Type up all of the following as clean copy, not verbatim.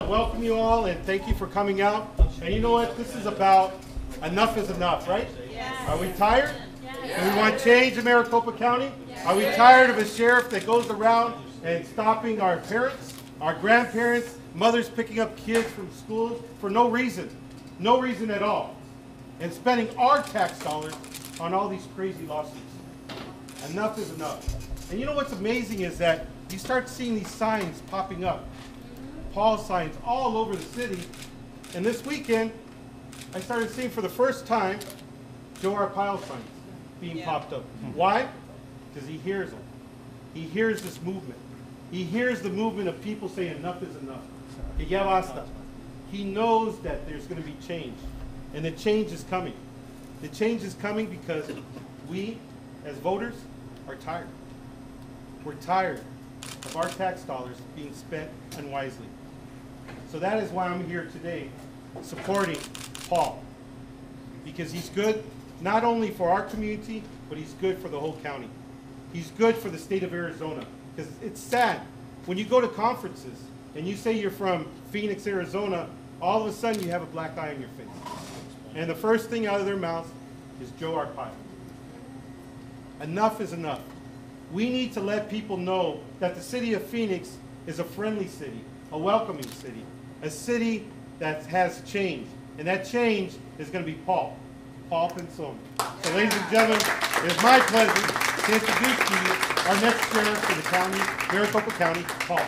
Welcome you all and thank you for coming out. And you know what? This is about enough is enough, right? Yes. Are we tired? Yes. Do we want change in Maricopa County? Yes. Are we tired of a sheriff that goes around and stopping our parents, our grandparents, mothers picking up kids from schools for no reason at all, and spending our tax dollars on all these crazy lawsuits? Enough is enough. And you know what's amazing is that you start seeing these signs popping up. Paul signs all over the city. And this weekend, I started seeing for the first time Joe Arpaio signs being popped up. Why? Because he hears them. He hears this movement. He hears the movement of people saying enough is enough. Que ya basta. He knows that there's going to be change. And the change is coming. The change is coming because we, as voters, are tired. We're tired of our tax dollars being spent unwisely. So that is why I'm here today supporting Paul. Because he's good not only for our community, but he's good for the whole county. He's good for the state of Arizona. Because it's sad, when you go to conferences and you say you're from Phoenix, Arizona, all of a sudden you have a black eye on your face. And the first thing out of their mouth is Joe Arpaio. Enough is enough. We need to let people know that the city of Phoenix is a friendly city, a welcoming city, a city that has change. And that change is going to be Paul Penzone. So ladies and gentlemen, it is my pleasure to introduce to you our next sheriff for the county, Maricopa County, Paul.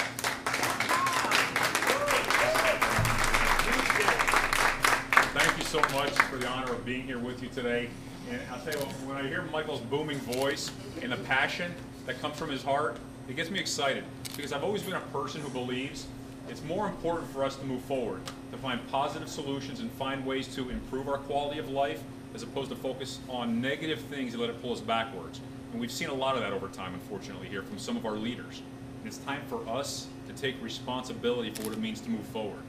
Thank you so much for the honor of being here with you today. And I'll tell you what, when I hear Michael's booming voice and the passion that comes from his heart, it gets me excited because I've always been a person who believes it's more important for us to move forward, to find positive solutions and find ways to improve our quality of life as opposed to focus on negative things and let it pull us backwards. And we've seen a lot of that over time, unfortunately, here from some of our leaders. And it's time for us to take responsibility for what it means to move forward.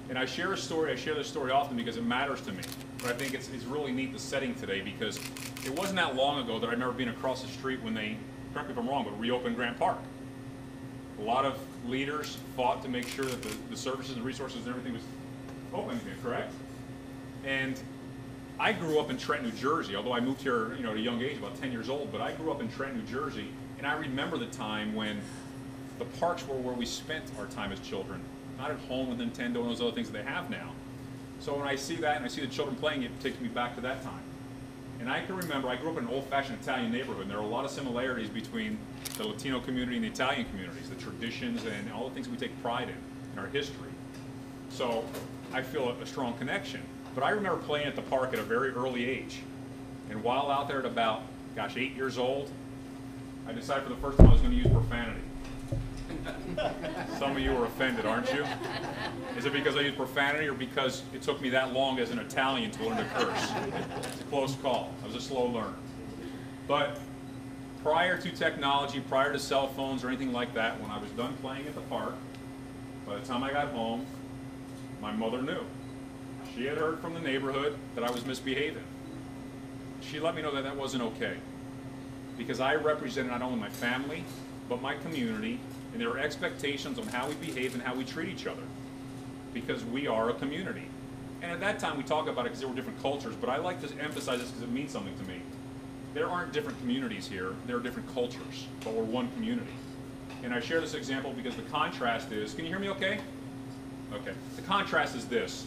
And I share a story, I share this story often because it matters to me. But I think it's really neat, the setting today, because it wasn't that long ago that I remember being across the street when they, correct me if I'm wrong, but reopened Grant Park. A lot of leaders fought to make sure that the services and resources and everything was open again, correct? And I grew up in Trent, New Jersey, although I moved here at a young age, about 10 years old, but I grew up in Trent, New Jersey, and I remember the time when the parks were where we spent our time as children. Not at home with Nintendo and those other things that they have now. So when I see that and I see the children playing, it takes me back to that time. And I can remember, I grew up in an old-fashioned Italian neighborhood, and there are a lot of similarities between the Latino community and the Italian communities, the traditions and all the things we take pride in our history. So I feel a strong connection. But I remember playing at the park at a very early age. And while out there at about, 8 years old, I decided for the first time I was going to use profanity. Some of you are offended, aren't you? Is it because I use profanity or because it took me that long as an Italian to learn to curse? It's a close call. I was a slow learner. But prior to technology, prior to cell phones or anything like that, when I was done playing at the park, by the time I got home, my mother knew. She had heard from the neighborhood that I was misbehaving. She let me know that that wasn't okay, because I represented not only my family, but my community, and there are expectations on how we behave and how we treat each other, because we are a community. And at that time we talk about it because there were different cultures, but I like to emphasize this because it means something to me. There aren't different communities here, there are different cultures, but we're one community. And I share this example because the contrast is, can you hear me okay? Okay, the contrast is this.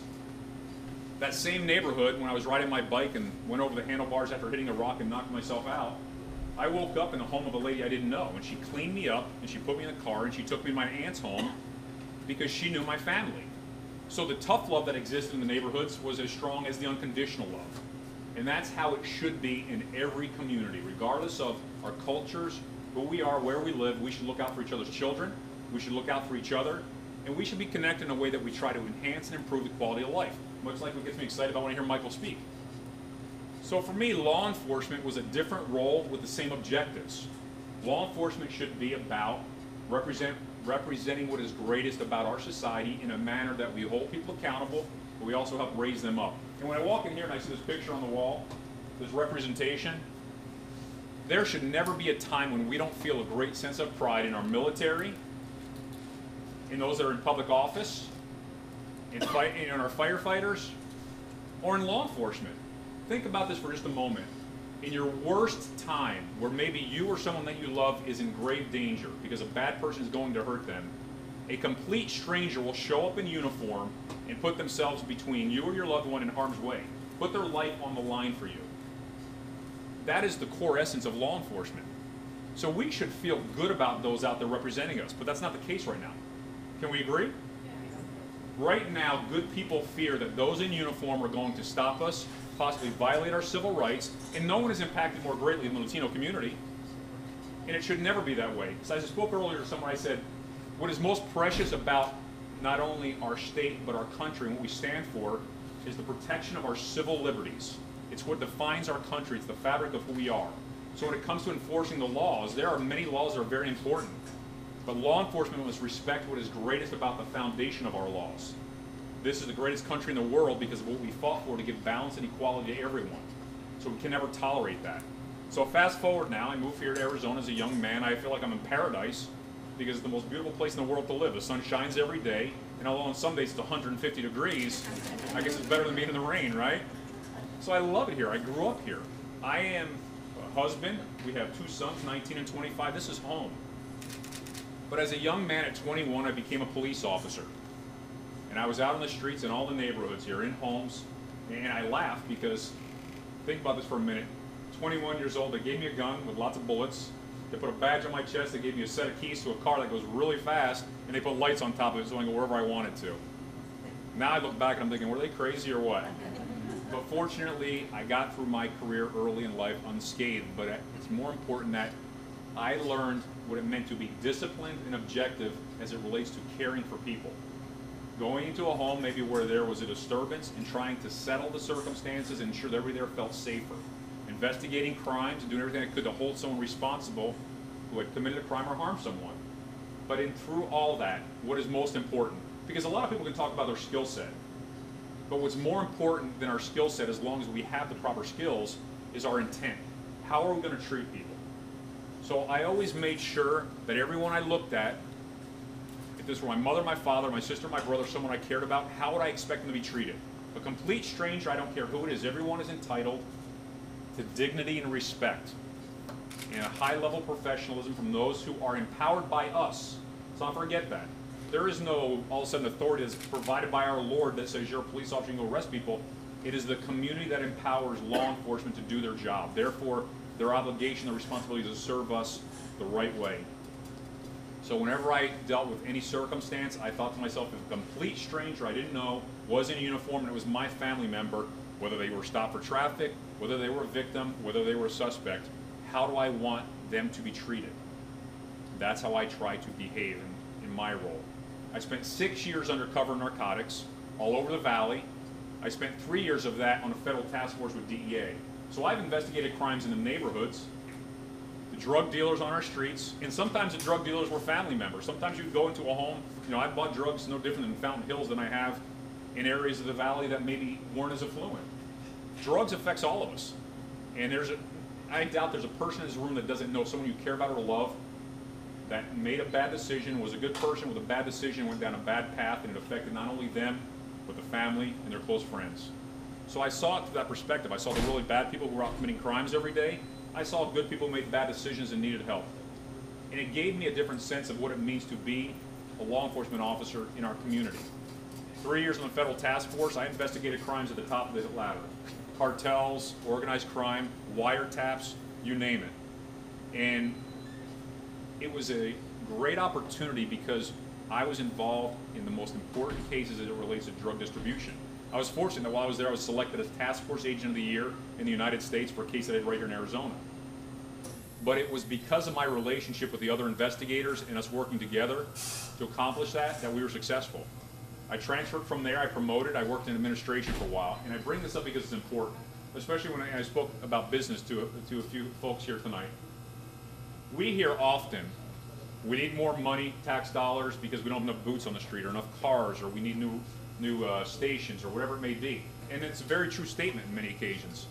That same neighborhood, when I was riding my bike and went over the handlebars after hitting a rock and knocked myself out, I woke up in the home of a lady I didn't know, and she cleaned me up, and she put me in the car, and she took me to my aunt's home because she knew my family. So the tough love that existed in the neighborhoods was as strong as the unconditional love. And that's how it should be in every community, regardless of our cultures, who we are, where we live. We should look out for each other's children, we should look out for each other, and we should be connected in a way that we try to enhance and improve the quality of life, much like what gets me excited about when I hear Michael speak. So for me, law enforcement was a different role with the same objectives. Law enforcement should be about representing what is greatest about our society in a manner that we hold people accountable, but we also help raise them up. And when I walk in here and I see this picture on the wall, this representation, there should never be a time when we don't feel a great sense of pride in our military, in those that are in public office, in our firefighters, or in law enforcement. Think about this for just a moment. In your worst time, where maybe you or someone that you love is in grave danger because a bad person is going to hurt them, a complete stranger will show up in uniform and put themselves between you or your loved one in harm's way, put their life on the line for you. That is the core essence of law enforcement. So we should feel good about those out there representing us, but that's not the case right now. Can we agree? Right now, good people fear that those in uniform are going to stop us, possibly violate our civil rights, and no one is impacted more greatly than the Latino community. And it should never be that way. So as I spoke earlier to someone, I said, what is most precious about not only our state, but our country and what we stand for is the protection of our civil liberties. It's what defines our country. It's the fabric of who we are. So when it comes to enforcing the laws, there are many laws that are very important. But law enforcement must respect what is greatest about the foundation of our laws. This is the greatest country in the world because of what we fought for to give balance and equality to everyone. So we can never tolerate that. So fast forward now, I moved here to Arizona as a young man. I feel like I'm in paradise because it's the most beautiful place in the world to live. The sun shines every day, and although on some days it's 150 degrees, I guess it's better than being in the rain, right? So I love it here. I grew up here. I am a husband. We have 2 sons, 19 and 25. This is home. But as a young man at 21, I became a police officer. And I was out on the streets in all the neighborhoods here, in homes, and I laugh because, think about this for a minute, 21 years old, they gave me a gun with lots of bullets, they put a badge on my chest, they gave me a set of keys to a car that goes really fast, and they put lights on top of it so I can go wherever I wanted to. Now I look back and I'm thinking, were they crazy or what? But fortunately, I got through my career early in life unscathed, but it's more important that I learned what it meant to be disciplined and objective as it relates to caring for people. Going into a home maybe where there was a disturbance and trying to settle the circumstances and ensure that everybody there felt safer. Investigating crimes and doing everything I could to hold someone responsible who had committed a crime or harmed someone. But through all that, what is most important? Because a lot of people can talk about their skill set. But what's more important than our skill set, as long as we have the proper skills, is our intent. How are we going to treat people? So I always made sure that everyone I looked at, if this were my mother, my father, my sister, my brother, someone I cared about, how would I expect them to be treated? A complete stranger, I don't care who it is, everyone is entitled to dignity and respect and a high level professionalism from those who are empowered by us. Let's not forget that. There is no all of a sudden authority that's provided by our Lord that says you're a police officer and go arrest people. It is the community that empowers law enforcement to do their job. Therefore, their obligation, their responsibility is to serve us the right way. So whenever I dealt with any circumstance, I thought to myself, if a complete stranger I didn't know was in a uniform and it was my family member, whether they were stopped for traffic, whether they were a victim, whether they were a suspect, how do I want them to be treated? That's how I try to behave in my role. I spent 6 years undercover narcotics all over the valley. I spent 3 years of that on a federal task force with DEA. So I've investigated crimes in the neighborhoods, the drug dealers on our streets, and sometimes the drug dealers were family members. Sometimes you go into a home, I bought drugs no different in Fountain Hills than I have in areas of the valley that maybe weren't as affluent. Drugs affects all of us. And I doubt there's a person in this room that doesn't know someone you care about or love that made a bad decision, was a good person with a bad decision, went down a bad path, and it affected not only them, but the family and their close friends. So I saw it through that perspective. I saw the really bad people who were out committing crimes every day. I saw good people who made bad decisions and needed help. And it gave me a different sense of what it means to be a law enforcement officer in our community. 3 years on the federal task force, I investigated crimes at the top of the ladder. Cartels, organized crime, wiretaps, you name it. And it was a great opportunity because I was involved in the most important cases as it relates to drug distribution. I was fortunate that while I was there, I was selected as Task Force Agent of the Year in the United States for a case that I did right here in Arizona. But it was because of my relationship with the other investigators and us working together to accomplish that we were successful. I transferred from there, I promoted, I worked in administration for a while, and I bring this up because it's important, especially when I spoke about business to a few folks here tonight. We hear often, we need more money, tax dollars, because we don't have enough boots on the street or enough cars, or we need new stations, or whatever it may be. And it's a very true statement in many occasions.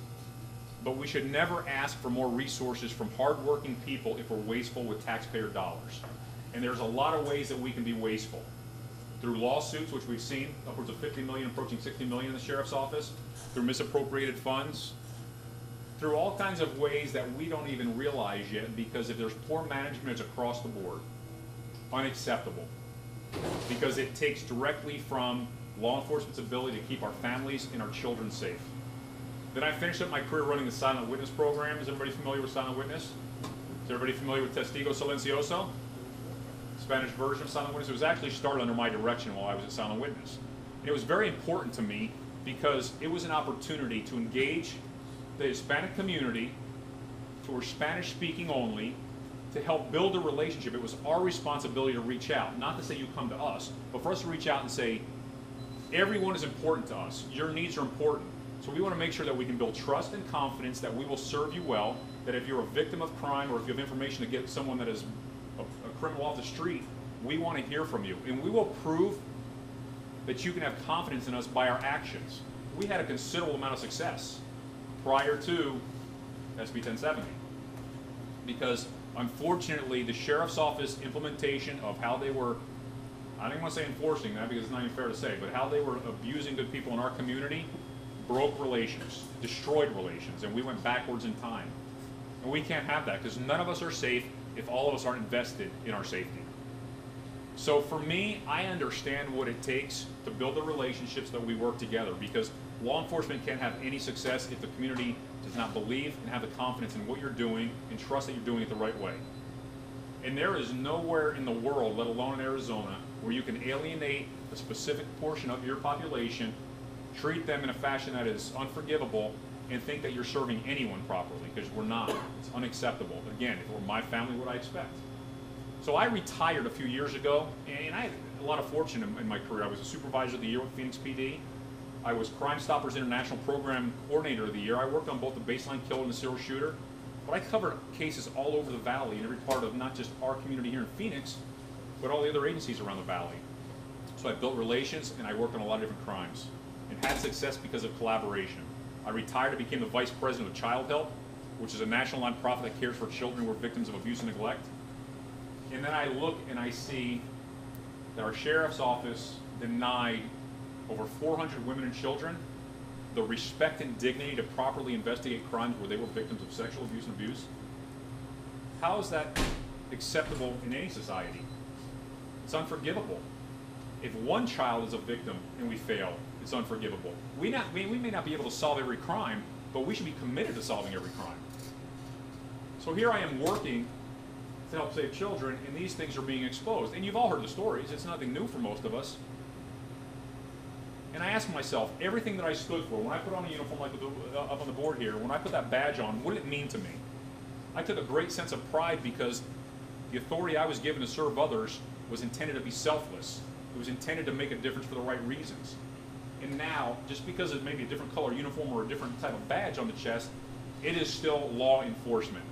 But we should never ask for more resources from hardworking people if we're wasteful with taxpayer dollars. And there's a lot of ways that we can be wasteful. through lawsuits, which we've seen, upwards of 50 million, approaching 60 million in the sheriff's office, through misappropriated funds, through all kinds of ways that we don't even realize yet, because if there's poor management, it's across the board. Unacceptable. Because it takes directly from law enforcement's ability to keep our families and our children safe. Then I finished up my career running the Silent Witness program. Is everybody familiar with Silent Witness? Is everybody familiar with Testigo Silencioso? Spanish version of Silent Witness. It was actually started under my direction while I was at Silent Witness. And it was very important to me because it was an opportunity to engage the Hispanic community, who were Spanish speaking only, to help build a relationship. It was our responsibility to reach out, not to say you come to us, but for us to reach out and say, everyone is important to us. Your needs are important. So we want to make sure that we can build trust and confidence that we will serve you well, that if you're a victim of crime or if you have information to get someone that is a criminal off the street, we want to hear from you. And we will prove that you can have confidence in us by our actions. We had a considerable amount of success prior to SB 1070. Because unfortunately, the sheriff's office implementation of how they were, I don't even want to say enforcing that because it's not even fair to say, but how they were abusing good people in our community broke relations, destroyed relations, and we went backwards in time. And we can't have that because none of us are safe if all of us aren't invested in our safety. So for me, I understand what it takes to build the relationships that we work together, because law enforcement can't have any success if the community does not believe and have the confidence in what you're doing and trust that you're doing it the right way. And there is nowhere in the world, let alone in Arizona, where you can alienate a specific portion of your population, treat them in a fashion that is unforgivable, and think that you're serving anyone properly, because we're not. It's unacceptable. Again, if it were my family, what I expect. So I retired a few years ago, and I had a lot of fortune in my career. I was a supervisor of the year with Phoenix PD. I was Crime Stoppers International Program Coordinator of the Year. I worked on both the baseline killer and the serial shooter. But I covered cases all over the valley in every part of not just our community here in Phoenix, but all the other agencies around the valley. So I built relations and I worked on a lot of different crimes and had success because of collaboration. I retired and became the Vice President of Child Help, which is a national nonprofit that cares for children who are victims of abuse and neglect. And then I look and I see that our sheriff's office denied over 400 women and children the respect and dignity to properly investigate crimes where they were victims of sexual abuse and abuse. How is that acceptable in any society? It's unforgivable. If one child is a victim and we fail, it's unforgivable. We may not be able to solve every crime, but we should be committed to solving every crime. So here I am working to help save children, and these things are being exposed. And you've all heard the stories. It's nothing new for most of us. And I ask myself, everything that I stood for, when I put on a uniform like up on the board here, when I put that badge on, what did it mean to me? I took a great sense of pride because the authority I was given to serve others was intended to be selfless. It was intended to make a difference for the right reasons. And now, just because it may be a different color uniform or a different type of badge on the chest, it is still law enforcement.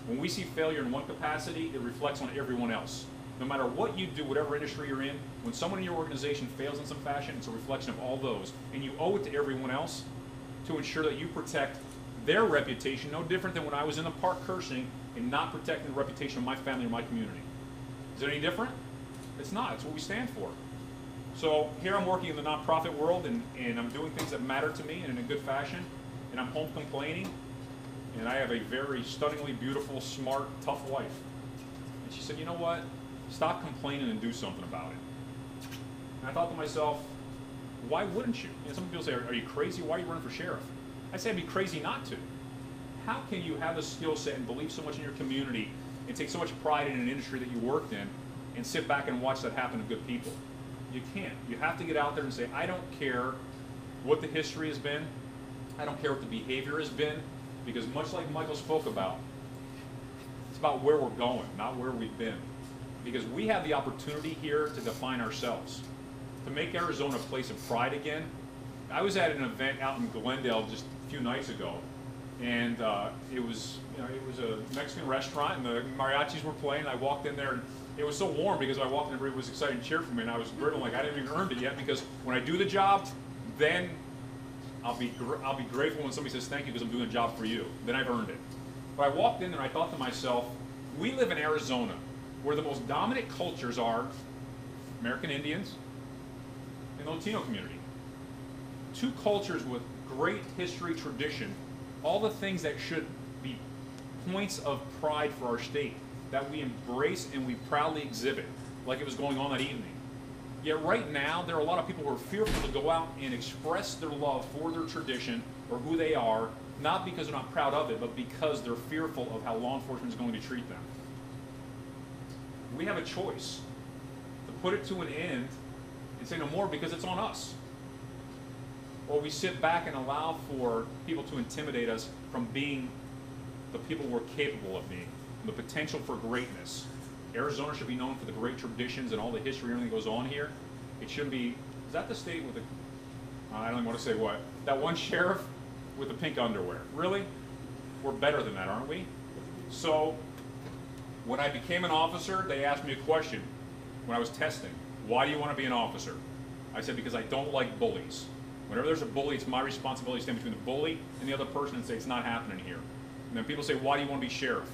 When we see failure in one capacity, it reflects on everyone else. No matter what you do, whatever industry you're in, when someone in your organization fails in some fashion, it's a reflection of all those. And you owe it to everyone else to ensure that you protect their reputation, no different than when I was in the park cursing and not protecting the reputation of my family or my community. Is it any different? It's not. It's what we stand for. So here I'm working in the nonprofit world, and I'm doing things that matter to me and in a good fashion, and I'm home complaining, and I have a very stunningly beautiful, smart, tough wife. And she said, you know what? Stop complaining and do something about it. And I thought to myself, why wouldn't you? Some people say, are you crazy? Why are you running for sheriff? I say I'd be crazy not to. How can you have a skill set and believe so much in your community and take so much pride in an industry that you worked in and sit back and watch that happen to good people? You can't. You have to get out there and say, I don't care what the history has been. I don't care what the behavior has been, because much like Michael spoke about, it's about where we're going, not where we've been. Because we have the opportunity here to define ourselves, to make Arizona a place of pride again. I was at an event out in Glendale just a few nights ago, and it was a Mexican restaurant, and the mariachis were playing. I walked in there, and it was so warm because I walked in, everybody was excited and cheered for me, and I was grateful, like I didn't even earn it yet, because when I do the job, then I'll be grateful when somebody says thank you because I'm doing a job for you. Then I've earned it. But I walked in there and I thought to myself, we live in Arizona, where the most dominant cultures are American Indians, in the Latino community. Two cultures with great history, tradition, all the things that should be points of pride for our state that we embrace and we proudly exhibit, like it was going on that evening. Yet right now, there are a lot of people who are fearful to go out and express their love for their tradition or who they are, not because they're not proud of it, but because they're fearful of how law enforcement is going to treat them. We have a choice to put it to an end and say no more because it's on us. Or we sit back and allow for people to intimidate us from being the people we're capable of being, the potential for greatness. Arizona should be known for the great traditions and all the history and everything that goes on here. It shouldn't be, is that the state with the, I don't even want to say what, that one sheriff with the pink underwear? Really? We're better than that, aren't we? So, when I became an officer, they asked me a question when I was testing. Why do you want to be an officer? I said, because I don't like bullies. Whenever there's a bully, it's my responsibility to stand between the bully and the other person and say, it's not happening here. And then people say, why do you want to be sheriff?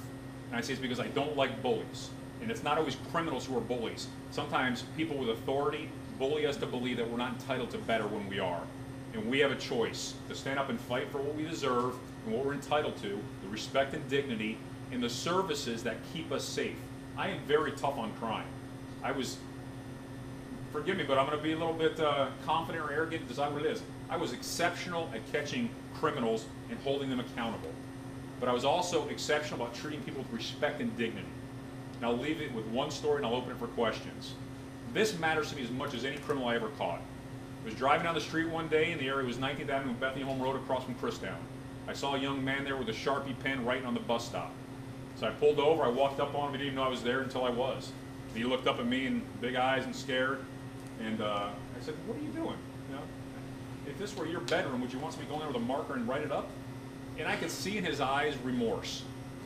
And I say, it's because I don't like bullies. And it's not always criminals who are bullies. Sometimes people with authority bully us to believe that we're not entitled to better when we are. And we have a choice to stand up and fight for what we deserve and what we're entitled to, the respect and dignity, and the services that keep us safe. I am very tough on crime. Forgive me, but I'm going to be a little bit confident or arrogant, decide what it is. I was exceptional at catching criminals and holding them accountable. But I was also exceptional about treating people with respect and dignity. And I'll leave it with one story and I'll open it for questions. This matters to me as much as any criminal I ever caught. I was driving down the street one day in the area, it was 19th Avenue and Bethany Home Road across from Christown. I saw a young man there with a Sharpie pen writing on the bus stop. So I pulled over, I walked up on him, he didn't even know I was there until I was. And he looked up at me and big eyes and scared. And I said, what are you doing? You know, if this were your bedroom, would you want me to go in there with a marker and write it up? And I could see in his eyes remorse.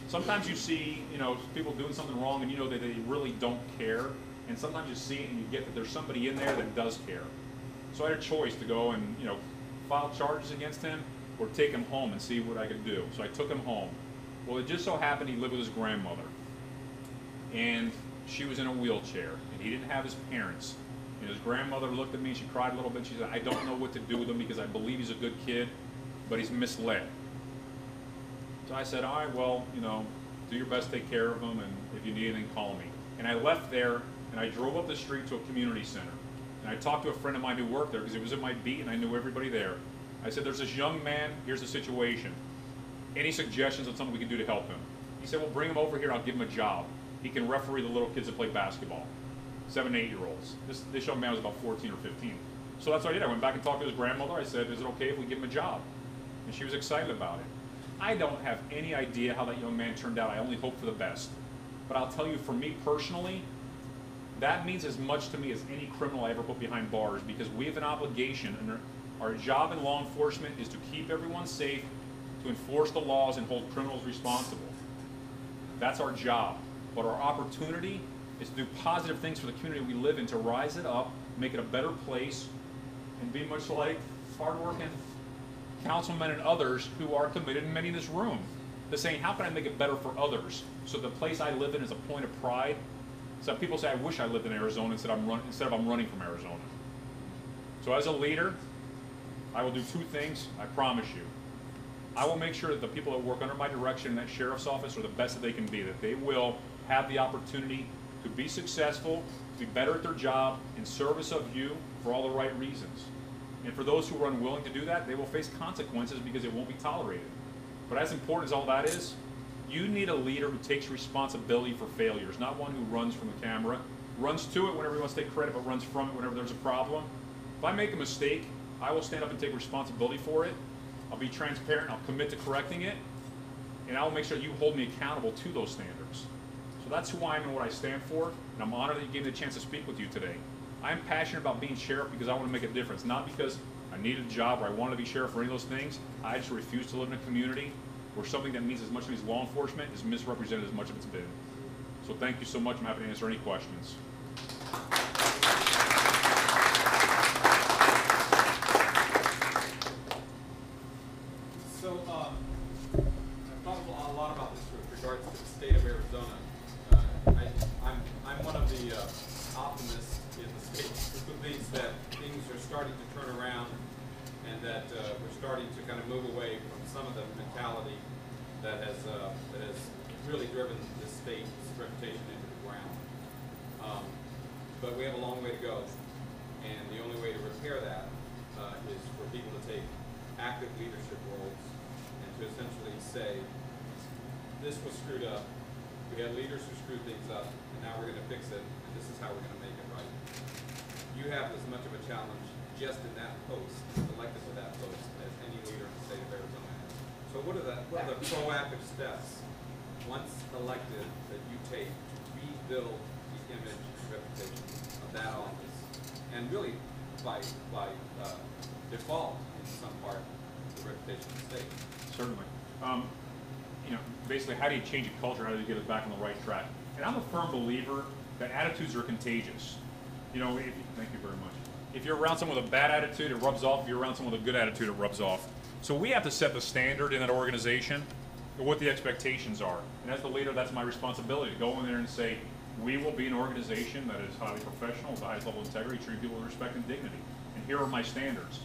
Sometimes you see, you know, people doing something wrong and you know that they really don't care. And sometimes you see it and you get that there's somebody in there that does care. So I had a choice to go and, you know, file charges against him or take him home and see what I could do. So I took him home. Well, it just so happened he lived with his grandmother. And she was in a wheelchair and he didn't have his parents. And his grandmother looked at me and she cried a little bit. She said, I don't know what to do with him because I believe he's a good kid, but he's misled. So I said, all right, well, you know, do your best to take care of him, and if you need anything, call me. And I left there, and I drove up the street to a community center. And I talked to a friend of mine who worked there because it was in my beat, and I knew everybody there. I said, there's this young man, here's the situation. Any suggestions on something we can do to help him? He said, well, bring him over here, I'll give him a job. He can referee the little kids that play basketball, 7 and 8-year-olds. This young man was about 14 or 15. So that's what I did. I went back and talked to his grandmother. I said, is it okay if we give him a job? And she was excited about it. I don't have any idea how that young man turned out. I only hope for the best. But I'll tell you, for me personally, that means as much to me as any criminal I ever put behind bars, because we have an obligation, and our job in law enforcement is to keep everyone safe, to enforce the laws, and hold criminals responsible. That's our job. But our opportunity is to do positive things for the community we live in, to rise it up, make it a better place, and be much like hardworking councilmen and others who are committed, and many in this room, to saying, how can I make it better for others? So the place I live in is a point of pride. So people say, I wish I lived in Arizona instead of I'm running from Arizona. So as a leader, I will do two things, I promise you. I will make sure that the people that work under my direction in that sheriff's office are the best that they can be, that they will have the opportunity to be successful, to be better at their job, in service of you, for all the right reasons. And for those who are unwilling to do that, they will face consequences because it won't be tolerated. But as important as all that is, you need a leader who takes responsibility for failures, not one who runs from the camera, runs to it whenever he wants to take credit, but runs from it whenever there's a problem. If I make a mistake, I will stand up and take responsibility for it. I'll be transparent, I'll commit to correcting it, and I'll make sure you hold me accountable to those standards. So that's who I am and what I stand for, and I'm honored that you gave me the chance to speak with you today. I'm passionate about being sheriff because I want to make a difference, not because I need a job or I want to be sheriff or any of those things. I just refuse to live in a community where something that means as much to me as law enforcement is misrepresented as much as it's been. So thank you so much. I'm happy to answer any questions. So I've thought a lot about this with regards to the state of Arizona. I'm one of the optimists in the state who thinks that things are starting ground, and that we're starting to kind of move away from some of the mentality that has really driven this state's reputation into the ground. But we have a long way to go, and the only way to repair that is for people to take active leadership roles and to essentially say, this was screwed up, we had leaders who screwed things up, and now we're going to fix it, and this is how we're going to make it right. You have as much of a challenge just in that post, elected to that post, as any leader in the state of Arizona has. So what are the proactive steps, once elected, that you take to rebuild the image and reputation of that office, and really by default, in some part, the reputation of the state? Certainly. You know, basically, how do you change a culture? How do you get it back on the right track? And I'm a firm believer that attitudes are contagious. You know, thank you very much. If you're around someone with a bad attitude, it rubs off. If you're around someone with a good attitude, it rubs off. So we have to set the standard in that organization of what the expectations are. And as the leader, that's my responsibility, to go in there and say, we will be an organization that is highly professional, with the highest level of integrity, treat people with respect and dignity. And here are my standards.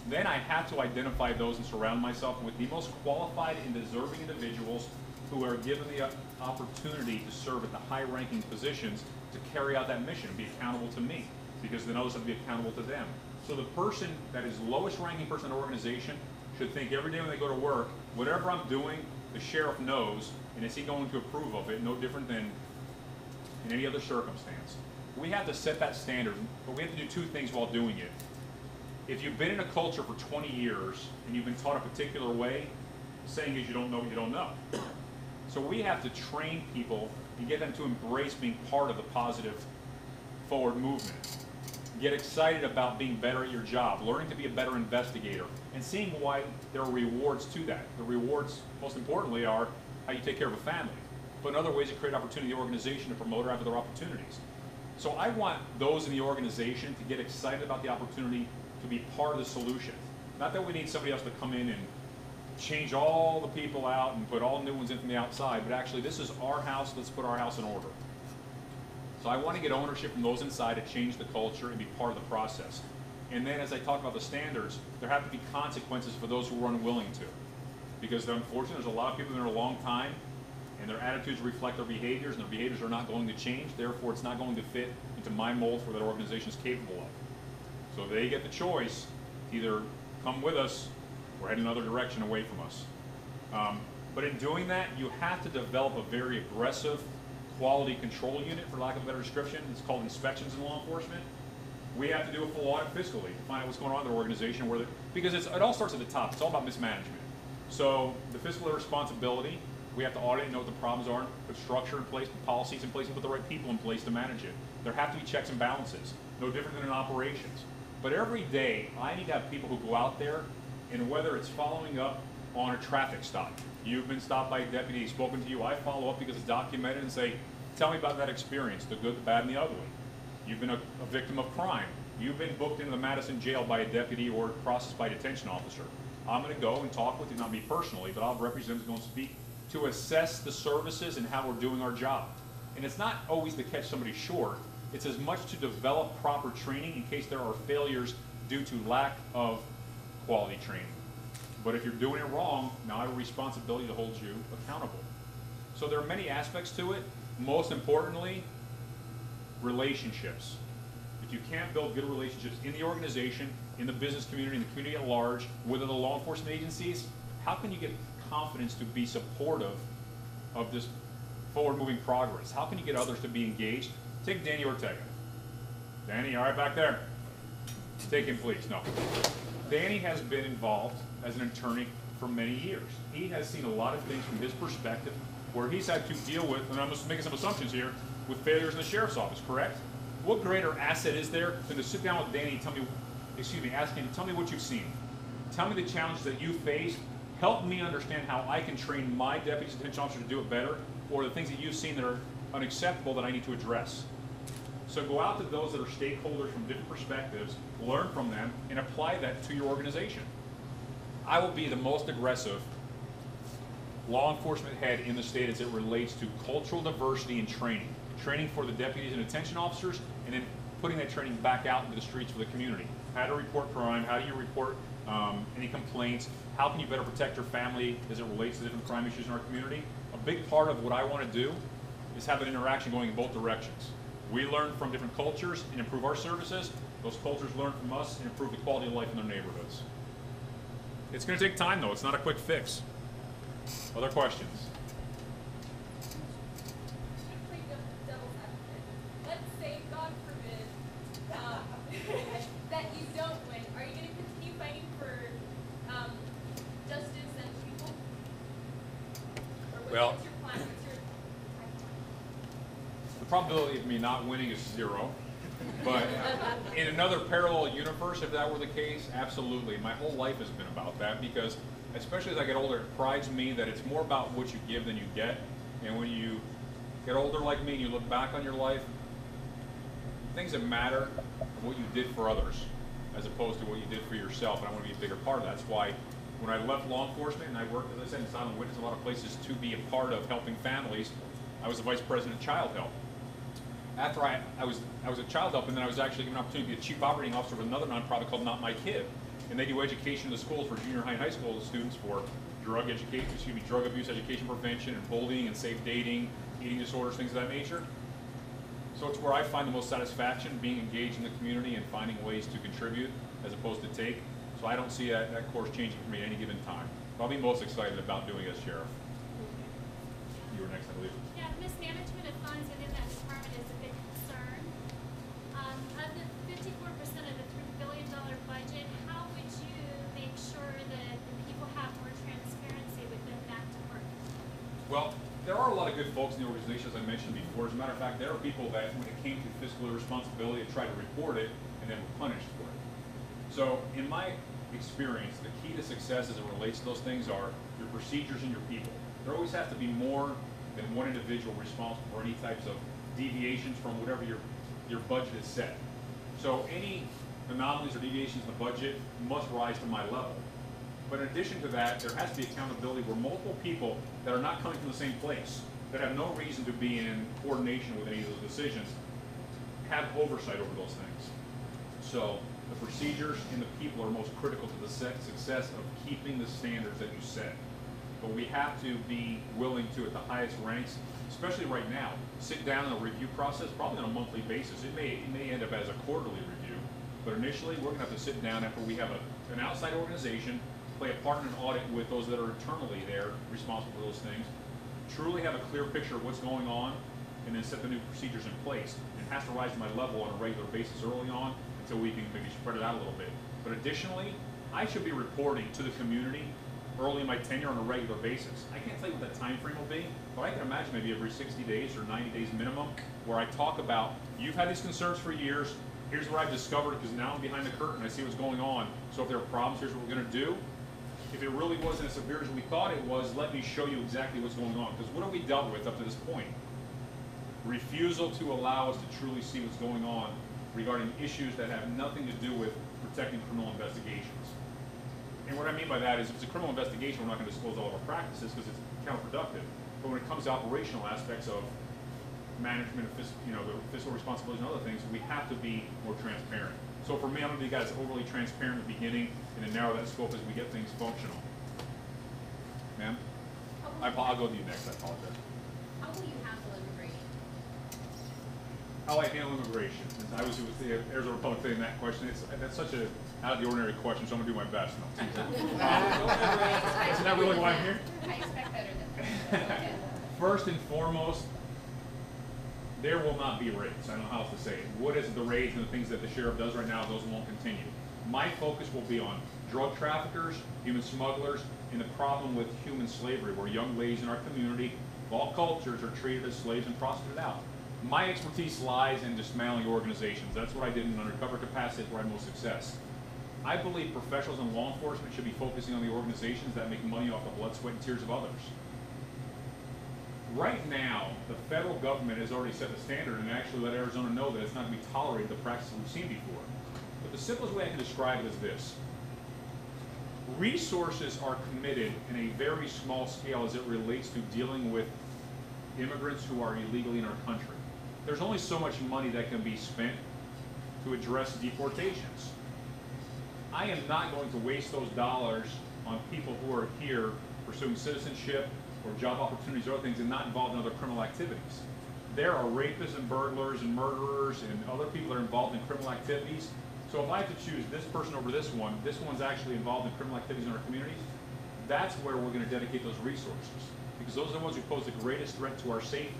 Then I have to identify those and surround myself with the most qualified and deserving individuals who are given the opportunity to serve at the high-ranking positions to carry out that mission and be accountable to me, because then others have to be accountable to them. So the person that is lowest-ranking person in the organization should think every day when they go to work, whatever I'm doing, the sheriff knows, and is he going to approve of it, no different than in any other circumstance. We have to set that standard, but we have to do two things while doing it. If you've been in a culture for 20 years and you've been taught a particular way, the saying is you don't know what you don't know. So we have to train people and get them to embrace being part of the positive forward movement. Get excited about being better at your job, learning to be a better investigator, and seeing why there are rewards to that. The rewards, most importantly, are how you take care of a family, but in other ways you create opportunity in the organization to promote or have other opportunities. So I want those in the organization to get excited about the opportunity to be part of the solution. Not that we need somebody else to come in and change all the people out and put all new ones in from the outside, but actually this is our house, let's put our house in order. So I want to get ownership from those inside to change the culture and be part of the process. And then as I talk about the standards, there have to be consequences for those who are unwilling to. Because unfortunately there's a lot of people that are a long time and their attitudes reflect their behaviors, and their behaviors are not going to change, therefore it's not going to fit into my mold for that organization is capable of. So they get the choice to either come with us or head another direction away from us. But in doing that, you have to develop a very aggressive quality control unit, for lack of a better description. It's called inspections in law enforcement. We have to do a full audit fiscally to find out what's going on in their organization, because it all starts at the top. It's all about mismanagement. So the fiscal responsibility, we have to audit and know what the problems are, put structure in place, put policies in place, and put the right people in place to manage it. There have to be checks and balances, no different than in operations. But every day, I need to have people who go out there, and whether it's following up on a traffic stop, you've been stopped by a deputy, he's spoken to you, I follow up because it's documented and say, tell me about that experience, the good, the bad, and the ugly. You've been a victim of crime. You've been booked into the Madison jail by a deputy or processed by a detention officer. I'm going to go and talk with you, not me personally, but I'll have representatives go and speak to assess the services and how we're doing our job. And it's not always to catch somebody short. It's as much to develop proper training in case there are failures due to lack of quality training. But if you're doing it wrong, now I have a responsibility to hold you accountable. So there are many aspects to it. Most importantly, relationships. If you can't build good relationships in the organization, in the business community, in the community at large, with the law enforcement agencies, how can you get confidence to be supportive of this forward-moving progress? How can you get others to be engaged? Take Danny Ortega. Danny, all right back there? Take him, please. No. Danny has been involved as an attorney for many years. He has seen a lot of things from his perspective where he's had to deal with, and I'm just making some assumptions here, with failures in the sheriff's office, correct? What greater asset is there than to sit down with Danny and tell me, ask him, tell me what you've seen. Tell me the challenges that you face. Help me understand how I can train my deputies and detention officers to do it better, or the things that you've seen that are unacceptable that I need to address. So go out to those that are stakeholders from different perspectives, learn from them, and apply that to your organization. I will be the most aggressive law enforcement head in the state as it relates to cultural diversity and training for the deputies and detention officers, and then putting that training back out into the streets for the community. how to report crime, how do you report any complaints, how can you better protect your family as it relates to different crime issues in our community. A big part of what I want to do is have an interaction going in both directions. We learn from different cultures and improve our services. Those cultures learn from us and improve the quality of life in their neighborhoods. It's going to take time, though. It's not a quick fix. Other questions? Let's say, God forbid, that you don't win. Are you going to continue fighting for justice and people? Or Well, what's your plan? What's your timeline? the probability of me not winning is 0. But in another parallel universe, if that were the case, absolutely. My whole life has been about that because, especially as I get older, it prides me that it's more about what you give than you get. And when you get older like me and you look back on your life, things that matter are what you did for others as opposed to what you did for yourself. And I want to be a bigger part of that. That's why when I left law enforcement and I worked, as I said, in silent witness, a lot of places to be a part of helping families, I was the vice president of child help. After I was at Child Help, and then I was actually given an opportunity to be a chief operating officer with another nonprofit called Not My Kid, and they do education in the schools for junior high and high school students for drug abuse education prevention and bullying and safe dating, eating disorders, things of that nature. So it's where I find the most satisfaction, being engaged in the community and finding ways to contribute as opposed to take. So I don't see that course changing for me at any given time. But I'll be most excited about doing it as sheriff. You were next, I believe. Yeah, mismanagement of funds within that department is a big concern. Of the 54% of the $3 billion budget, how would you make sure that the people have more transparency within that department? Well, there are a lot of good folks in the organization, as I mentioned before. As a matter of fact, there are people that, when it came to fiscal irresponsibility, tried to report it and then were punished for it. So, in my experience, the key to success as it relates to those things are your procedures and your people. There always has to be more than one individual responsible for any types of deviations from whatever your budget is set. So any anomalies or deviations in the budget must rise to my level. But in addition to that, there has to be accountability where multiple people that are not coming from the same place, that have no reason to be in coordination with any of those decisions, have oversight over those things. So the procedures and the people are most critical to the success of keeping the standards that you set. But we have to be willing to, at the highest ranks, especially right now, sit down in a review process, probably on a monthly basis. It may end up as a quarterly review, but initially we're going to have to sit down after we have an outside organization, play a part in an audit with those that are internally there, responsible for those things, truly have a clear picture of what's going on, and then set the new procedures in place. It has to rise to my level on a regular basis early on until we can maybe spread it out a little bit. But additionally, I should be reporting to the community early in my tenure on a regular basis. I can't tell you what that time frame will be, but I can imagine maybe every 60 days or 90 days minimum, where I talk about, you've had these concerns for years, here's what I've discovered, because now I'm behind the curtain, I see what's going on. So if there are problems, here's what we're going to do. If it really wasn't as severe as we thought it was, let me show you exactly what's going on. Because what have we dealt with up to this point? Refusal to allow us to truly see what's going on regarding issues that have nothing to do with protecting criminal investigations. And what I mean by that is, if it's a criminal investigation, we're not going to disclose all of our practices because it's counterproductive. But when it comes to operational aspects of management, of the fiscal responsibilities and other things, we have to be more transparent. So for me, I'm going to be guys overly transparent in the beginning and then narrow that scope as we get things functional. Ma'am? I'll go to you next, I apologize. How will you handle immigration? How I handle immigration. Since I was with the Arizona Republic thing, that question, that's such a out of the ordinary question, so I'm going to do my best. No, isn't that really why I'm here? I expect better than that. First and foremost, there will not be raids. I don't know how else to say it. What is the raids and the things that the sheriff does right now, those won't continue. My focus will be on drug traffickers, human smugglers, and the problem with human slavery, where young ladies in our community of all cultures are treated as slaves and prostituted out. My expertise lies in dismantling organizations. That's what I did in an undercover capacity, where I had most success. I believe professionals in law enforcement should be focusing on the organizations that make money off the blood, sweat, and tears of others. Right now, the federal government has already set the standard and actually let Arizona know that it's not going to be tolerated, the practices we've seen before. But the simplest way I can describe it is this. Resources are committed in a very small scale as it relates to dealing with immigrants who are illegally in our country. There's only so much money that can be spent to address deportations. I am not going to waste those dollars on people who are here pursuing citizenship or job opportunities or other things and not involved in other criminal activities. There are rapists and burglars and murderers and other people that are involved in criminal activities. So if I have to choose this person over this one's actually involved in criminal activities in our communities, that's where we're going to dedicate those resources, because those are the ones who pose the greatest threat to our safety.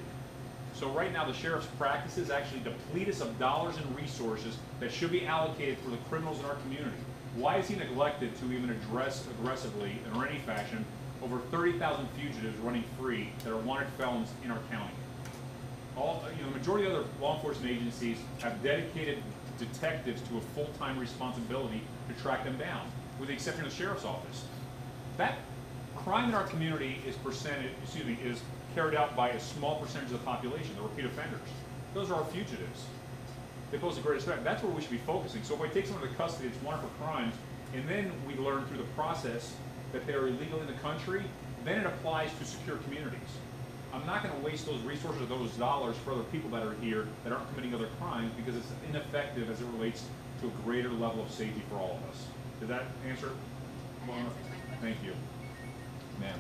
So right now the sheriff's practices actually deplete us of dollars and resources that should be allocated for the criminals in our community. Why is he neglected to even address aggressively, in any fashion, over 30,000 fugitives running free that are wanted felons in our county? The majority of other law enforcement agencies have dedicated detectives to a full-time responsibility to track them down, with the exception of the sheriff's office. That crime in our community is carried out by a small percentage of the population, the repeat offenders. Those are our fugitives. They pose the greatest threat. That's where we should be focusing. So if I take someone into custody that's wanted for crimes, and then we learn through the process that they're illegal in the country, then it applies to secure communities. I'm not going to waste those resources or those dollars for other people that are here that aren't committing other crimes, because it's ineffective as it relates to a greater level of safety for all of us. Did that answer? That answers my question. Thank you. Ma'am.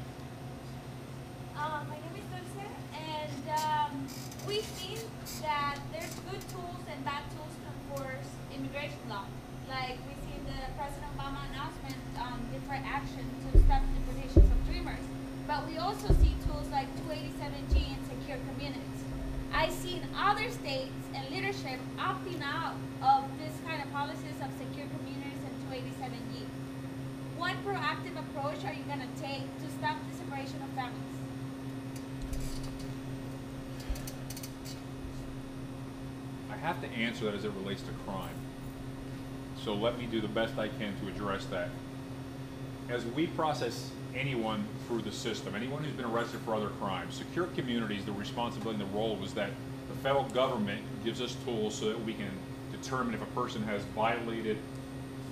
My name is Dulce, and we've seen that there's good tools and bad tools to enforce immigration law. Like we've seen the President Obama announcement on deferred action to stop deportations of dreamers. But we also see tools like 287G and secure communities. I've seen other states and leadership opting out of this kind of policies of secure communities and 287G. What proactive approach are you going to take to stop the separation of families? I have to answer that as it relates to crime. So let me do the best I can to address that. As we process anyone through the system, anyone who's been arrested for other crimes, secure communities, the responsibility and the role was that the federal government gives us tools so that we can determine if a person has violated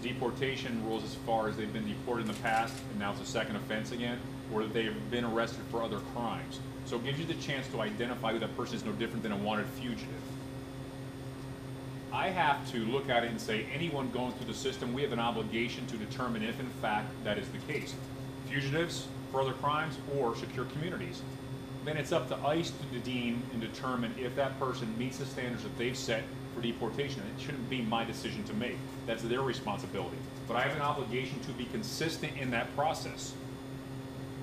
deportation rules as far as they've been deported in the past and now it's a second offense again, or that they've been arrested for other crimes. So it gives you the chance to identify who that person is, no different than a wanted fugitive. I have to look at it and say, anyone going through the system, we have an obligation to determine if in fact that is the case. Fugitives for other crimes or secure communities. Then it's up to ICE to deem and determine if that person meets the standards that they've set for deportation. It shouldn't be my decision to make. That's their responsibility. But I have an obligation to be consistent in that process.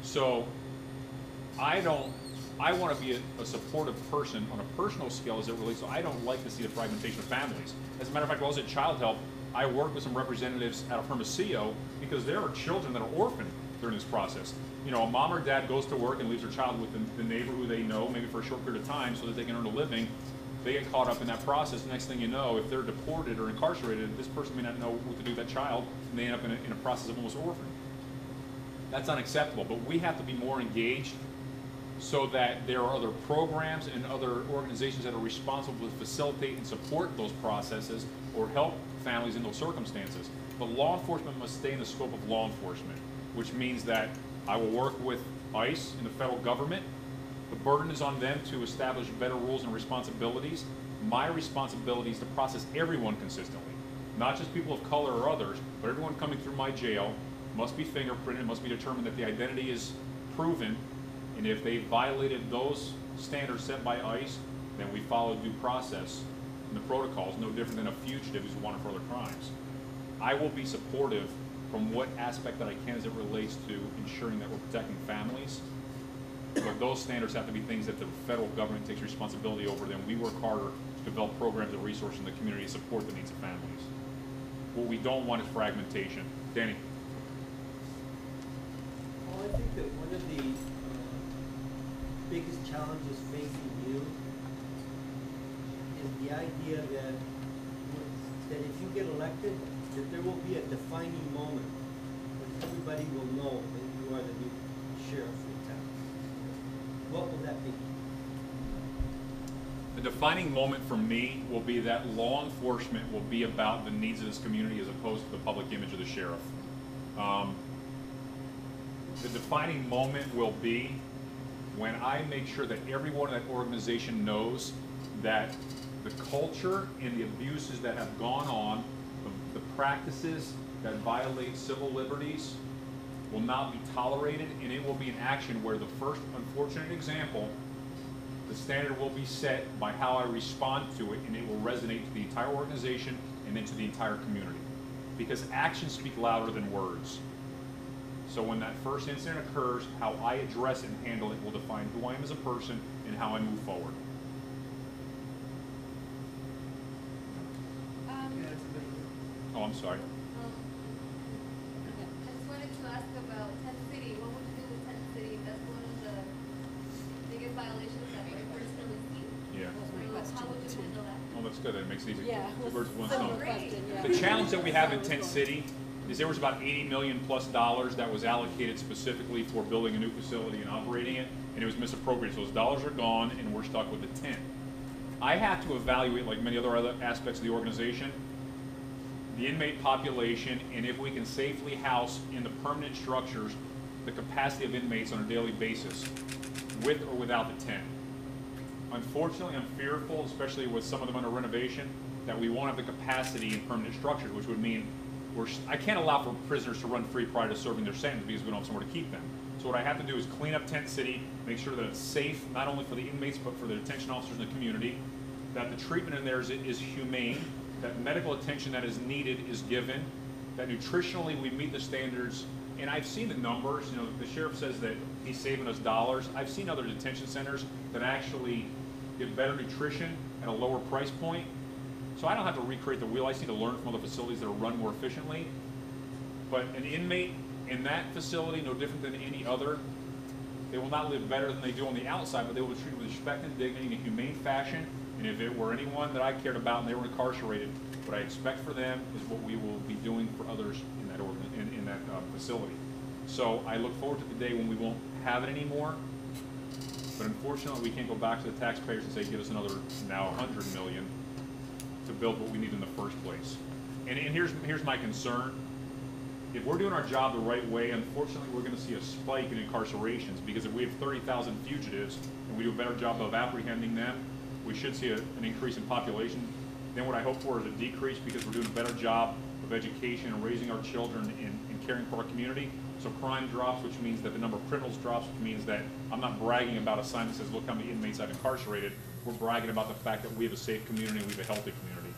So I want to be a supportive person on a personal scale as it relates, so I don't like to see the fragmentation of families. As a matter of fact, while I was at Child Help, I worked with some representatives out of Hermosillo because there are children that are orphaned during this process. You know, a mom or dad goes to work and leaves their child with the neighbor who they know, maybe for a short period of time, so that they can earn a living. They get caught up in that process. Next thing you know, if they're deported or incarcerated, this person may not know what to do with that child, and they end up in a process of almost orphan. That's unacceptable, but we have to be more engaged so that there are other programs and other organizations that are responsible to facilitate and support those processes or help families in those circumstances. But law enforcement must stay in the scope of law enforcement, which means that I will work with ICE and the federal government. The burden is on them to establish better rules and responsibilities. My responsibility is to process everyone consistently, not just people of color or others, but everyone coming through my jail must be fingerprinted, must be determined that the identity is proven, and if they violated those standards set by ICE, then we follow due process and the protocols, no different than a fugitive who's wanted for other crimes. I will be supportive from what aspect that I can as it relates to ensuring that we're protecting families. But those standards have to be things that the federal government takes responsibility over. Then we work harder to develop programs and resources in the community to support the needs of families. What we don't want is fragmentation. Danny. Well, I think that one of the biggest challenges facing you is the idea that if you get elected, that there will be a defining moment when everybody will know that you are the new sheriff in town. What will that be? The defining moment for me will be that law enforcement will be about the needs of this community as opposed to the public image of the sheriff. The defining moment will be when I make sure that everyone in that organization knows that the culture and the abuses that have gone on, the practices that violate civil liberties will not be tolerated, and it will be an action where the first unfortunate example, the standard will be set by how I respond to it, and it will resonate to the entire organization and then to the entire community. Because actions speak louder than words. So when that first incident occurs, how I address it and handle it will define who I am as a person and how I move forward. Oh, I'm sorry. I just wanted to ask about Tent City. What would you do with Tent City? That's one of the biggest violations that we personally see. Yeah. So how would you handle that? Oh, that's good. That makes it easy. Yeah, Two birds with one similar stone. question, yeah. The challenge that we have in Tent City is there was about $80 million plus that was allocated specifically for building a new facility and operating it, and it was misappropriated. So those dollars are gone, and we're stuck with the tent. I have to evaluate, like many other aspects of the organization, the inmate population, and if we can safely house in the permanent structures the capacity of inmates on a daily basis, with or without the tent. Unfortunately, I'm fearful, especially with some of them under renovation, that we won't have the capacity in permanent structures, which would mean I can't allow for prisoners to run free prior to serving their sentence because we don't have somewhere to keep them. So what I have to do is clean up Tent City, make sure that it's safe, not only for the inmates, but for the detention officers in the community, that the treatment in there is humane, that medical attention that is needed is given, that nutritionally we meet the standards. And I've seen the numbers. You know, the sheriff says that he's saving us dollars. I've seen other detention centers that actually give better nutrition at a lower price point. So I don't have to recreate the wheel. I just need to learn from other facilities that are run more efficiently. But an inmate in that facility, no different than any other, they will not live better than they do on the outside, but they will be treated with respect and dignity in a humane fashion. And if it were anyone that I cared about and they were incarcerated, what I expect for them is what we will be doing for others in that facility. So I look forward to the day when we won't have it anymore. But unfortunately, we can't go back to the taxpayers and say, give us another now $100 million to build what we need in the first place. And here's my concern. If we're doing our job the right way, unfortunately, we're going to see a spike in incarcerations, because if we have 30,000 fugitives and we do a better job of apprehending them, we should see an increase in population. Then what I hope for is a decrease, because we're doing a better job of education and raising our children and caring for our community. So crime drops, which means that the number of criminals drops, which means that I'm not bragging about a sign that says, look how many inmates I've incarcerated. We're bragging about the fact that we have a safe community and we have a healthy community.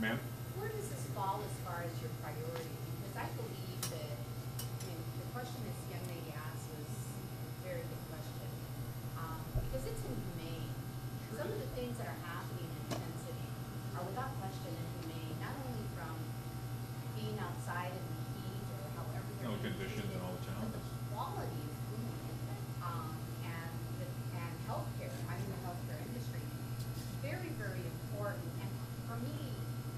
Ma'am? Where does this fall as far as your priority? Because I believe that, I mean, the question this young lady asked was a very good question. Because it's inhumane. Some of the things that are happening in Tent City are without question inhumane, not only from being outside in the heat or however they're No being conditions treated, and all the but challenges. the quality of food, and healthcare. I'm in the healthcare industry. Very, very important. And for me,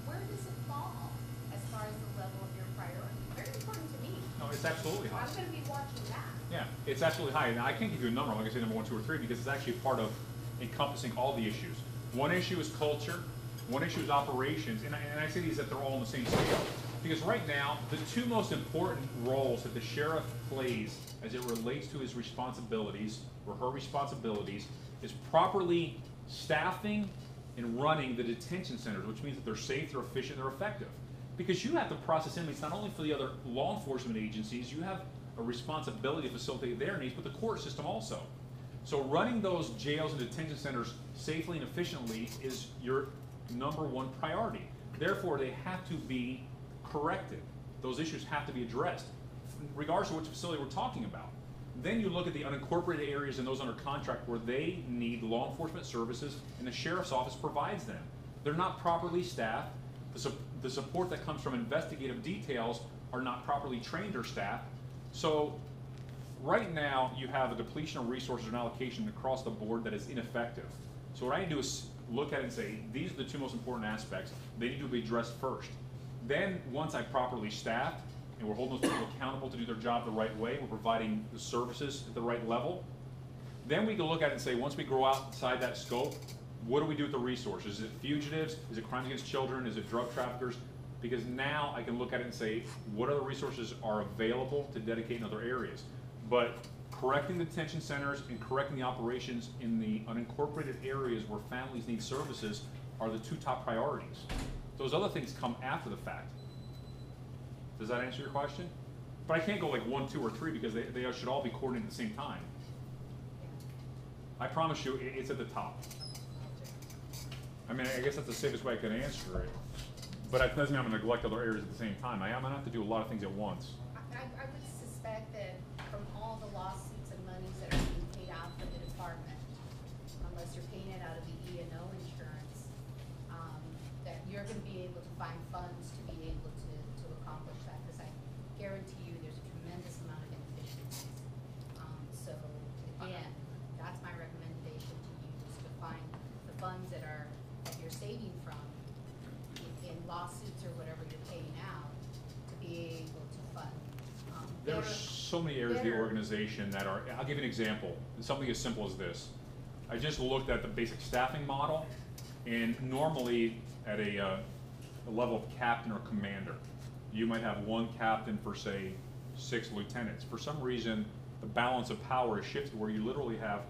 where does it fall as far as the level of your priority? Very important to me. No, it's absolutely high. I'm going to be watching that. Yeah, it's absolutely high. And I can't give you a number, like I say, number 1, 2, or 3, because it's actually part of encompassing all the issues. One issue is culture, one issue is operations, and I say these that they're all on the same scale. Because right now, the two most important roles that the sheriff plays as it relates to his responsibilities, or her responsibilities, is properly staffing and running the detention centers, which means that they're safe, they're efficient, they're effective. Because you have to process inmates not only for the other law enforcement agencies, you have a responsibility to facilitate their needs, but the court system also. So running those jails and detention centers safely and efficiently is your #1 priority. Therefore, they have to be corrected. Those issues have to be addressed, regardless of which facility we're talking about. Then you look at the unincorporated areas and those under contract where they need law enforcement services, and the sheriff's office provides them. They're not properly staffed. The support that comes from investigative details are not properly trained or staffed. So right now, you have a depletion of resources and allocation across the board that is ineffective. So what I do is look at it and say, these are the two most important aspects. They need to be addressed first. Then, once I properly staffed, and we're holding those people accountable to do their job the right way, we're providing the services at the right level, then we can look at it and say, once we grow outside that scope, what do we do with the resources? Is it fugitives? Is it crimes against children? Is it drug traffickers? Because now I can look at it and say, what other resources are available to dedicate in other areas? But correcting the detention centers and correcting the operations in the unincorporated areas where families need services are the two top priorities. Those other things come after the fact. Does that answer your question? But I can't go like 1, 2, or 3 because they should all be coordinated at the same time. I promise you, it's at the top. I mean, I guess that's the safest way I can answer it. But it doesn't mean I'm going to neglect other areas at the same time. I'm going to have to do a lot of things at once. I would suspect that from all the lawsuits and monies that are being paid out for the department, unless you're paying it out of the E&O insurance, that you're going to be able to find funds to be able to accomplish that. Because I guarantee you there's a tremendous amount of inefficiencies. So again, that's my recommendation to you, is to find the funds that you're saving from in lawsuits or whatever you're paying out to be able to fund. There are so many areas of the organization that are, I'll give you an example, something as simple as this. I just looked at the basic staffing model, and normally at a level of captain or commander, you might have 1 captain for, say, 6 lieutenants. For some reason, the balance of power is shifted where you literally have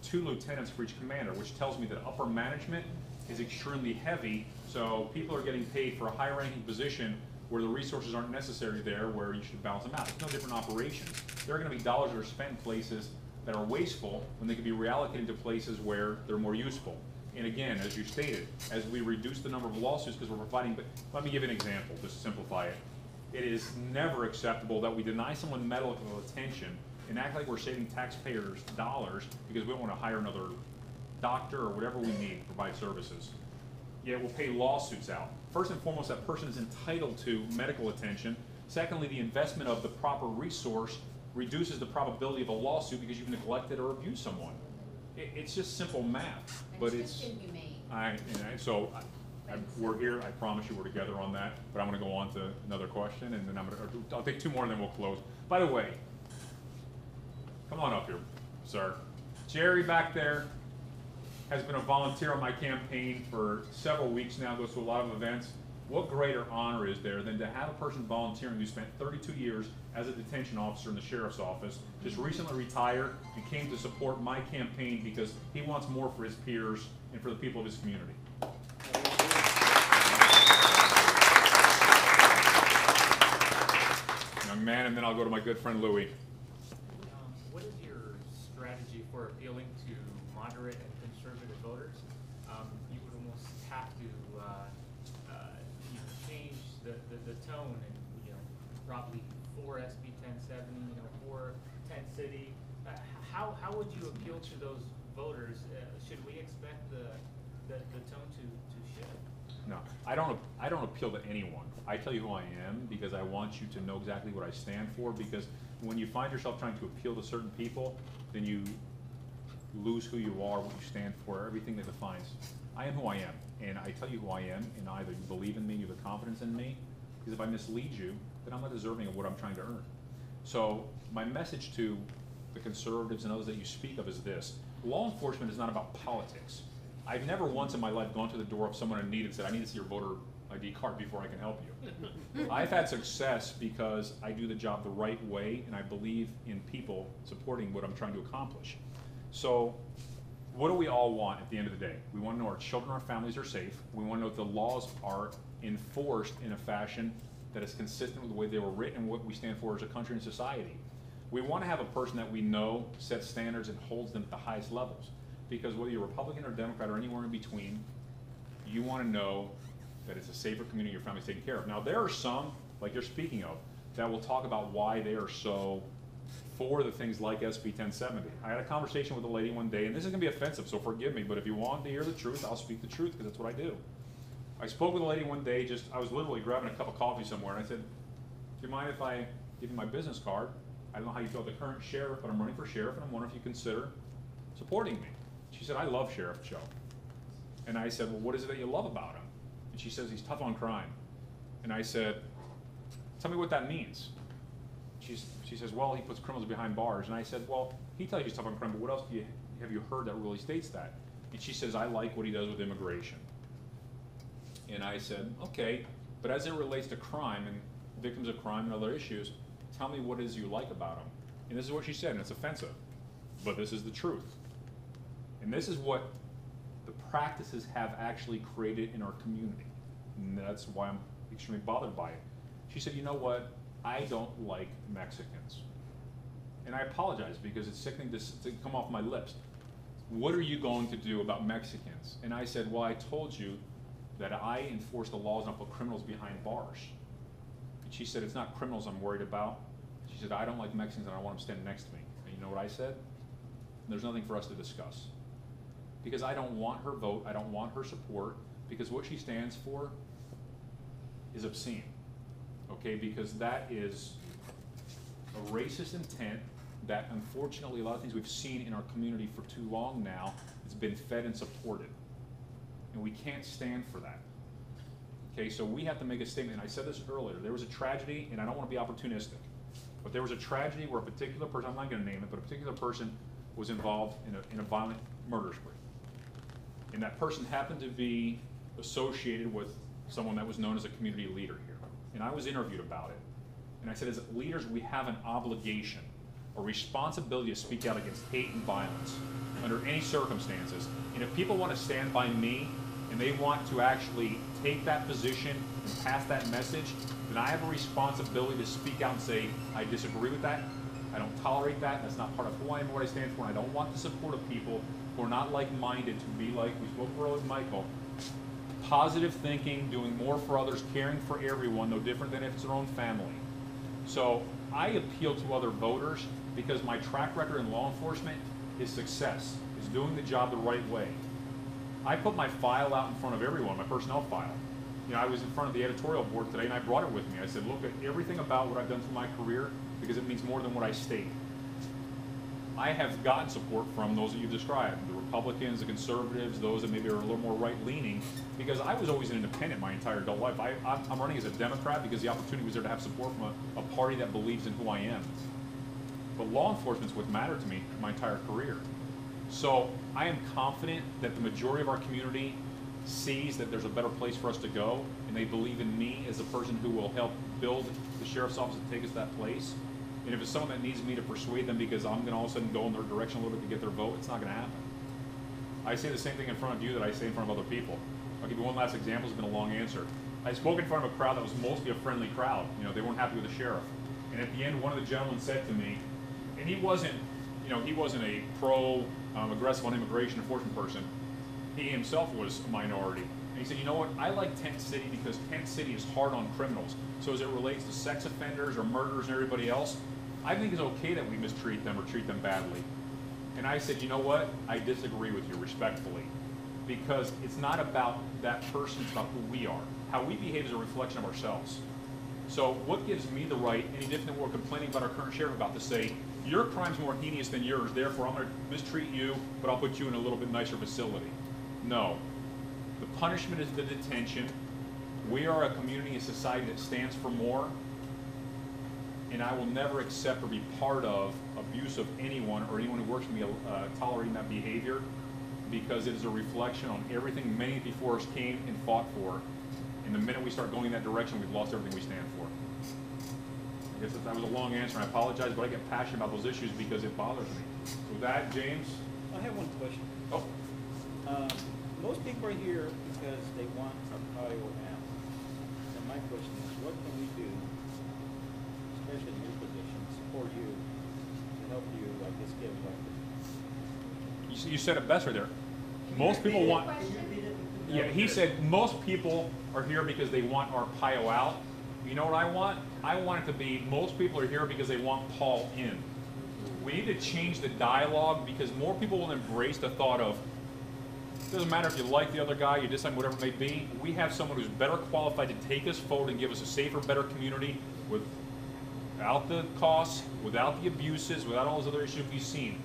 2 lieutenants for each commander, which tells me that upper management is extremely heavy, so people are getting paid for a high ranking position where the resources aren't necessary there, where you should balance them out. It's no different operations. There are going to be dollars that are spent in places that are wasteful when they can be reallocated to places where they're more useful. And again, as you stated, as we reduce the number of lawsuits because we're providing, but let me give you an example, just to simplify it. It is never acceptable that we deny someone medical attention and act like we're saving taxpayers dollars because we don't want to hire another doctor or whatever we need to provide services. Yet we'll pay lawsuits out. First and foremost, that person is entitled to medical attention. Secondly, the investment of the proper resource reduces the probability of a lawsuit because you've neglected or abused someone. It's just simple math, but it's just inhumane. We're here. I promise you, we're together on that. But I'm going to go on to another question, and then I'll take 2 more, and then we'll close. By the way, come on up here, sir. Jerry back there has been a volunteer on my campaign for several weeks now, goes to a lot of events. What greater honor is there than to have a person volunteering who spent 32 years as a detention officer in the sheriff's office, just recently retired, and came to support my campaign because he wants more for his peers and for the people of his community. Young man, and then I'll go to my good friend Louie. What is your strategy for appealing to moderate and conservative voters? You would almost have to change the tone, and probably for SB 1070, for 10 City. How would you appeal to those voters? Should we expect the tone to shift? No, I don't appeal to anyone. I tell you who I am because I want you to know exactly what I stand for, because when you find yourself trying to appeal to certain people, then you lose who you are, what you stand for, everything that defines. I am who I am, and I tell you who I am, and either you believe in me, you have confidence in me, because if I mislead you, then I'm not deserving of what I'm trying to earn. So my message to the conservatives and others that you speak of is this: law enforcement is not about politics. I've never once in my life gone to the door of someone in need and said, I need to see your voter ID card before I can help you. I've had success because I do the job the right way, and I believe in people supporting what I'm trying to accomplish. So what do we all want at the end of the day? We want to know our children, our families are safe. We want to know that the laws are enforced in a fashion that is consistent with the way they were written and what we stand for as a country and society. We want to have a person that we know sets standards and holds them at the highest levels. Because whether you're Republican or Democrat or anywhere in between, you want to know that it's a safer community your family's taken care of. Now, there are some, like you're speaking of, that will talk about why they are so for the things like SB 1070. I had a conversation with a lady one day, and this is going to be offensive, so forgive me, but if you want to hear the truth, I'll speak the truth, because that's what I do. I spoke with a lady one day, I was literally grabbing a cup of coffee somewhere, and I said, do you mind if I give you my business card? I don't know how you feel the current sheriff, but I'm running for sheriff, and I'm wondering if you consider supporting me. She said, I love Sheriff Joe. And I said, well, what is it that you love about him? And she says, he's tough on crime. And I said, tell me what that means. She says, well, he puts criminals behind bars. And I said, well, he tells you he's tough on crime, but what else have you heard that really states that? And she says, I like what he does with immigration. And I said, okay, but as it relates to crime and victims of crime and other issues, tell me what it is you like about him. And this is what she said, and it's offensive, but this is the truth. And this is what the practices have actually created in our community. And that's why I'm extremely bothered by it. She said, you know what, I don't like Mexicans. And I apologize because it's sickening to come off my lips. What are you going to do about Mexicans? And I said, well, I told you that I enforce the laws and I put criminals behind bars. And she said, it's not criminals I'm worried about. She said, I don't like Mexicans and I don't want them standing next to me. And you know what I said? There's nothing for us to discuss. Because I don't want her vote, I don't want her support, because what she stands for is obscene. Okay, because that is a racist intent that unfortunately a lot of things we've seen in our community for too long now, it's been fed and supported. And we can't stand for that. Okay, so we have to make a statement, and I said this earlier, there was a tragedy, and I don't want to be opportunistic, but there was a tragedy where a particular person, I'm not going to name it, but a particular person was involved in a violent murder spree. And that person happened to be associated with someone that was known as a community leader here. And I was interviewed about it. And I said, as leaders, we have an obligation, a responsibility to speak out against hate and violence under any circumstances. And if people want to stand by me and they want to actually take that position and pass that message, then I have a responsibility to speak out and say, I disagree with that. I don't tolerate that. That's not part of who I am or what I stand for. And I don't want the support of people who are not like-minded to be like, we spoke earlier with Michael, positive thinking, doing more for others, caring for everyone, no different than if it's their own family. So I appeal to other voters because my track record in law enforcement is success, is doing the job the right way. I put my file out in front of everyone, my personnel file. You know, I was in front of the editorial board today and I brought it with me. I said, look at everything about what I've done through my career because it means more than what I state. I have gotten support from those that you've described, the Republicans, the conservatives, those that maybe are a little more right-leaning, because I was always an independent my entire adult life. I'm running as a Democrat because the opportunity was there to have support from a party that believes in who I am. But law enforcement is what mattered to me my entire career. So I am confident that the majority of our community sees that there's a better place for us to go, and they believe in me as a person who will help build the sheriff's office and take us to that place. And if it's someone that needs me to persuade them because I'm going to all of a sudden go in their direction a little bit to get their vote, it's not going to happen. I say the same thing in front of you that I say in front of other people. I'll give you one last example. It's been a long answer. I spoke in front of a crowd that was mostly a friendly crowd. You know, they weren't happy with the sheriff. And at the end, one of the gentlemen said to me, and he wasn't, you know, he wasn't a aggressive on immigration enforcement person. He himself was a minority. And he said, you know what, I like Tent City because Tent City is hard on criminals. So as it relates to sex offenders or murderers and everybody else, I think it's okay that we mistreat them or treat them badly. And I said, you know what, I disagree with you respectfully. Because it's not about that person, it's about who we are. How we behave is a reflection of ourselves. So what gives me the right, any different than what we're complaining about our current sheriff about, to say, your crime's more heinous than yours, therefore I'm going to mistreat you, but I'll put you in a little bit nicer facility. No. The punishment is the detention. We are a community and society that stands for more, and I will never accept or be part of abuse of anyone or anyone who works for me tolerating that behavior, because it is a reflection on everything many before us came and fought for. And the minute we start going in that direction, we've lost everything we stand for. I guess that was a long answer, and I apologize, but I get passionate about those issues because it bothers me. So with that, James? I have one question. Oh. Most people are here because they want a patio now. And my question is, what can we do, especially in your position, support you, to help you, I guess, get elected? You said it best right there. Most people want... Yeah, he said most people are here because they want our PIO out. You know what I want? I want it to be most people are here because they want Paul in. We need to change the dialogue because more people will embrace the thought of, it doesn't matter if you like the other guy, you dislike whatever it may be, we have someone who's better qualified to take us forward and give us a safer, better community without the costs, without the abuses, without all those other issues we've seen.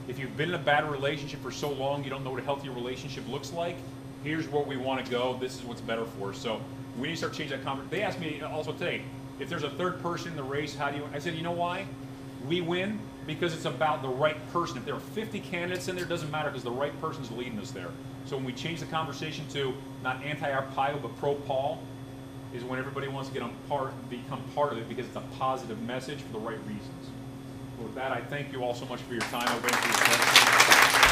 If you've been in a bad relationship for so long you don't know what a healthy relationship looks like, here's where we want to go, this is what's better for us. So we need to start changing that conversation. They asked me also today, if there's a third person in the race, how do you win? I said, you know why? We win because it's about the right person. If there are 50 candidates in there, it doesn't matter because the right person's leading us there. So when we change the conversation to not anti-Arpaio but pro-Paul, is when everybody wants to become part of it because it's a positive message for the right reasons. With that, I thank you all so much for your time. I'll answer your questions.